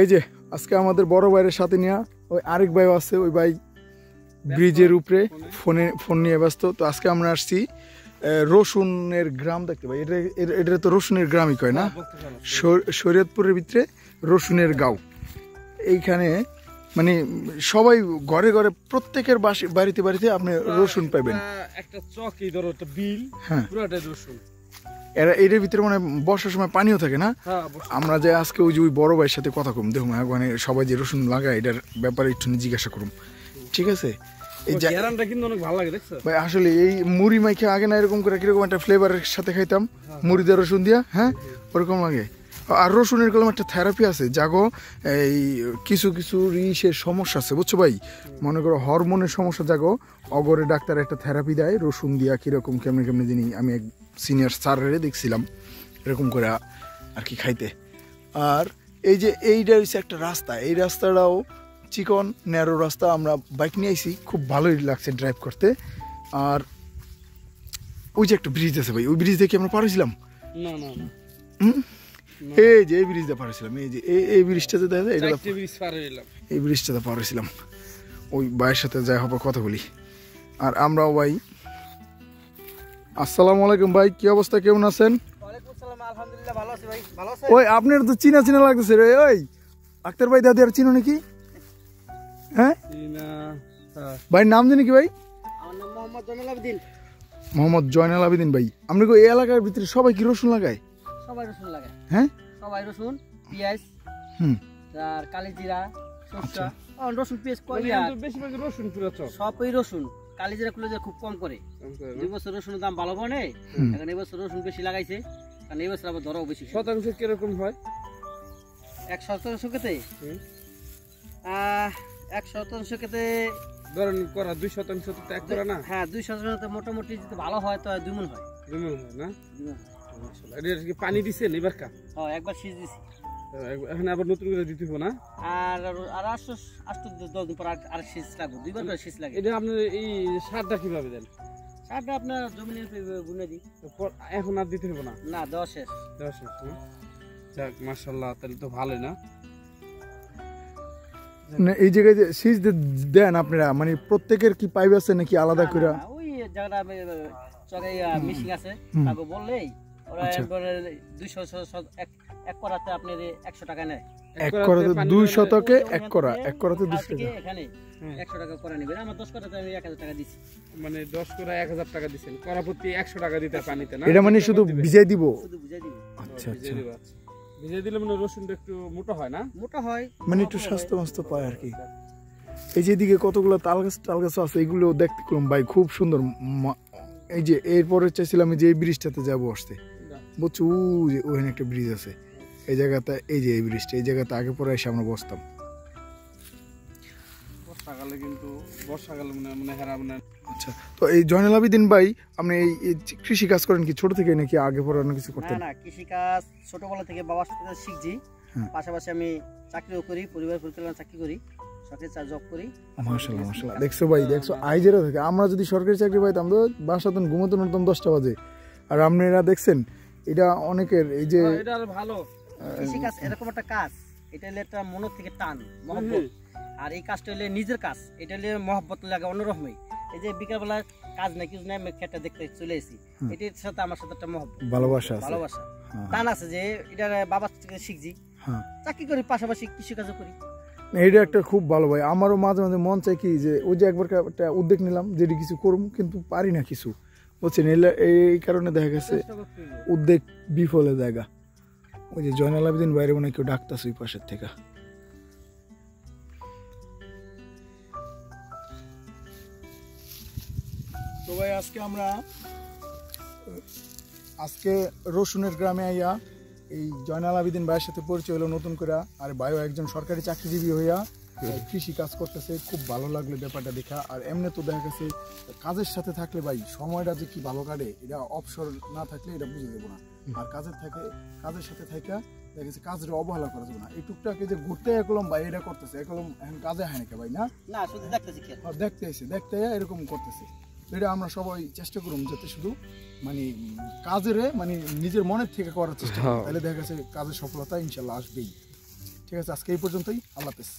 এই যে আজকে আমাদের বড় ভাইয়ের সাথে নিয়ে ওই আরেক ভাই আছে, ওই ভাই ব্রিজের উপরে ফোন নিয়ে ব্যস্ত। তো আজকে আমরা আসছি রসুনের গ্রাম দেখতে পাই, এটা তো রসুনের গ্রামই কয় না, শরীয়তপুরের ভিতরে রসুনের গাঁও। এইখানে মানে সবাই ঘরে ঘরে প্রত্যেকের বাড়িতে বাড়িতে আপনি রসুন পাবেন। একটা চকি ধরো, একটা বিল, হ্যাঁ পুরোটাই রসুন। এর ভিতরে মানে বর্ষার সময় পানিও থাকে না। আমরা যে আজকে ওই যে ওই বড় ভাইয়ের সাথে কথা কম দেখুন, মানে সবাই যে রসুন লাগায় এটার ব্যাপারে একটু জিজ্ঞাসা করুন, ঠিক আছে? এই গ্যারান্টা কিন্তু অনেক ভালো লাগে, দেখছো ভাই? আসলে এই মুড়ি মাইখে আগে না এরকম করে কিরকম একটা ফ্লেভারের সাথে খাইতাম, মুড়ি দিয়ে রসুন দিয়া, হ্যাঁ ওরকম লাগে। আর রসুনের কলম একটা থেরাপি আছে, জাগো এই কিছু কিছু ইসের সমস্যা আছে, বুঝছো ভাই? মনে করো হরমোনের সমস্যা, জাগো অগরে ডাক্তার একটা থেরাপি দেয় রসুন দিয়া, কিরকম কেমনে কেমনে জিনিস আমি এক সিনিয়র স্যারের দেখছিলাম এরকম করে আর কি খাইতে। আর এই যে এইটা হচ্ছে একটা রাস্তা, এই রাস্তাটাও চিকন ন্যারো রাস্তা। আমরা বাইক নিয়ে আইছি, খুব ভালোই লাগছে ড্রাইভ করতে। আর ওই যে একটা ব্রিজ আছে ভাই, ওই ব্রিজ দেখে আমরা পার হয়েছিলাম। এই যে এই ব্রিজটা পার হয়েছিলাম, এই যে এই ব্রিজটাতে দেখা যায়, এই ব্রিজটাতে পার হয়েছিলাম। ওই ভাইয়ের সাথে যাই হবে কথা বলি। আর আমরাও ভাই, আসসালামু আলাইকুম ভাই, কি অবস্থা, কেমন আছেন? ওই আপনার তো চিনা চিনা লাগতেছে রে। ওই আক্তার ভাই দাদি আর চিনো নাকি? হ্যাঁ ভাই, নাম জানি কি ভাই? মোহাম্মদ জয়নাল আবেদিন ভাই। আপনি এই এলাকার ভিতরে সবাই কি রসুন লাগায়? সবাই রসুন লাগায়। হ্যাঁ সবাই রসুন, পেঁয়াজ, আর কালিজিরা, সরষা, রসুন পেঁয়াজ কই আর বেশিরভাগ রসুন পুরো সবই রসুন। কালিজিরা কুলিজিরা খুব কম করে। দুই বছর রসুনের দাম ভালো বনে, এখন এই বছর রসুন বেশি লাগাইছে, কারণ এই বছর আবার দরও বেশি। শতাংশ কিরকম হয়? 100% কেতে 100% কেতে ধরেন করা 2% তো এক করা না। হ্যাঁ 2% মোটামুটি যদি ভালো হয় তো 2 মণ হয়। 2 মণ হয় না? 2 মণ। মাশাআল্লাহ। এটা কি পানি দিছেন এবার কা? হ্যাঁ একবার সেচ দিছি। এখন আবার নতুন করে দিতে হবে না? আর 8-10 দিন পর আর সেচ লাগবে, দুইবার করে সেচ লাগে। এটা আপনি এই সারটা কিভাবে দেন? সারটা আপনার জমিনের বুনে দিই। এখন আর দিতে হবে না? না, দেওয়া শেষ। যাক মাশাআল্লাহ, তাহলে তো ভালোই না? এই জায়গায় যে সিজ দেন আপনারা, মানে প্রত্যেকের কি পাইপ আছে নাকি আলাদা করে? ওই জায়গাটা চগাই মিশিং আছে, তাকে বললেই ওরা একবারে 200 এক করাতে আপনার 100 টাকা নেয়। এক করাতে 2 শতকে এক করাতে 200 টাকা। এখানে 100 টাকা করে নেবেন। আমার 10 করাতে আমি 1000 টাকা দিছি। মানে 10 করে 1000 টাকা দিবেন, করা প্রতি 100 টাকা দিতে পানিতে না? এটা মানে শুধু ভিজাই দিব? শুধু ভিজাই দিব। আচ্ছা আচ্ছা। ভিজাই দিলে মানে রসুনটা একটু মোটা হয় না? মোটা হয়, মানে একটু স্বাস্থ্য মাস্ত পায় আর কি। এই যে দিকে কতগুলো তাল গাছ আছে, এগুলো দেখতে করলাম ভাই, খুব সুন্দর। এই যে এরপরে চাইছিলাম যে এই ব্রিজটাতে যাবো আসতে, বুঝছো? যে ওখানে একটা ব্রিজ আছে এই জায়গাতে, এই যে এই ব্রিজটা, এই জায়গাতে আগে পরে এসে আমরা বসতাম। বর্ষাকালে কিন্তু বর্ষাকালে মানে হেরা মানে। আচ্ছা, তো এই জয়নাল আবেদিন ভাই, আপনি এই কৃষি কাজ করেন কি ছোট থেকে নাকি আগে পরে অন্য কিছু করতেন? না, কৃষি কাজ ছোটবেলা থেকে বাবার সাথে শিখছি। পাশাপাশি আমি চাকরিও করি, পরিবার পরিচালনা চাকরি করি, সরকারি জব করি। মাশাআল্লাহ মাশাআল্লাহ। দেখছো ভাই, দেখছো আইজেরা থেকে আমরা যদি সরকারি চাকরি পাইতাম তো বাসাতে ঘুমোতে নতুন 10টা বাজে। আর আপনারা দেখছেন এটা অনেকের এই যে এটা ভালো কৃষি কাজ, এরকম একটা কাজ, এটা হলে একটা মন থেকে টান, মহব্বত। আর এই কাজটা হলে নিজের কাজ, এটা হলে মহব্বত লাগে অন্যরকমই। এই যে বিকালবেলা কাজ নাই কিছু নাই, আমি খেটটা দেখতে চলে এসেছি, এটার সাথে আমার সাথে একটা মহব্বত, ভালোবাসা টান আছে যে এটা বাবার থেকে শিখছি। চাকরি করি, পাশাপাশি কৃষি কাজও করি। এইটা একটা খুব ভালো ভাই। আমারও মাঝে মাঝে মন চাই কি যে ওই যে একবার একটা উদ্যোগ নিলাম যেটি কিছু করবো, কিন্তু পারি না কিছু, বুঝছেন? এই কারণে দেখা গেছে উদ্যোগ বিফলে জায়গা। ওই যে জয়নাল আবেদিন বাইরে মনে কেউ ডাকতেছে ওই পাশের থেকে। তো ভাই আজকে রসুনের গ্রামে আইয়া এই জয়নাল আবেদিন ভাইয়ের সাথে পরিচয় হলো নতুন করে। আর ভাইও একজন সরকারি চাকরিজীবী হইয়া কৃষি কাজ করতেছে, খুব ভালো লাগলো ব্যাপারটা দেখা। আর এমনি তো দেখা গেছে কাজের সাথে থাকলে ভাই সময়টা যে কি ভালো কাটে, এটা অবসর না থাকলে এটা বুঝে দেবো না। আর কাজের সাথে থাকা দেখা গেছে কাজের অবহেলা করা যাবে না। এই টুকটাকে যে ঘুরতে একলম ভাই এটা করতেছে, একলম এখন কাজে হয় নাকি ভাই? না, শুধু দেখতে এরকম করতেছে। এটা আমরা সবাই চেষ্টা করুন যাতে শুধু মানে কাজের মানে নিজের মনের থেকে করার চেষ্টা করি, তাহলে দেখা গেছে কাজের সফলতা ইনশাল্লাহ আসবেই। ঠিক আছে, আজকে এই পর্যন্তই। আল্লাহ হাফেজ।